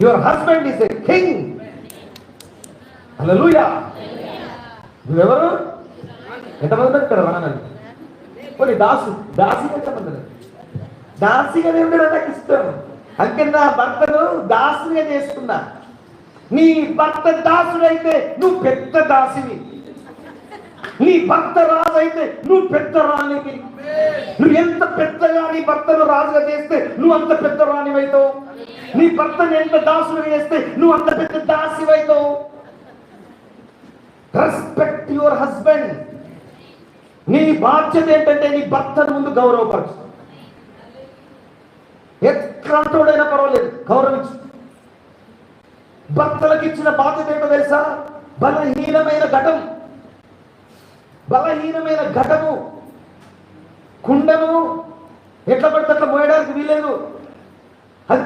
Your husband is a king. Hallelujah. నువ్వెవరు? ఎంతమంది పెడతారు రానని? కొన్ని దాసిగా ఎంతమంది? దాసిగా దేవుడు నాకు ఇష్టం. అందుకే నా భర్తను దాసుగా చేసుకున్నా. నీ భర్త దాసుడైతే నువ్వు పెద్ద దాసివి. నీ భర్త రాజు అయితే నువ్వు పెద్ద రాణివి. నువ్వు ఎంత పెద్దగా నీ భర్తను రాజుగా చేస్తే నువ్వు అంత పెద్ద రాణివైతావు. నీ భర్తను ఎంత దాసులుగా చేస్తే నువ్వు అంత పెద్ద దాసివైతావు. Respect your husband. నీ బాధ్యత ఏంటంటే నీ భర్తను ముందు గౌరవపరచు. ఎట్లాంటోడైనా పర్వాలేదు, గౌరవించు. భర్తలకు ఇచ్చిన బాధ్యత ఏంటో తెలుసా? బలహీనమైన ఘటము. కుండను ఎట్లా పడితే అట్లా మోయడానికి వీలేదు. అది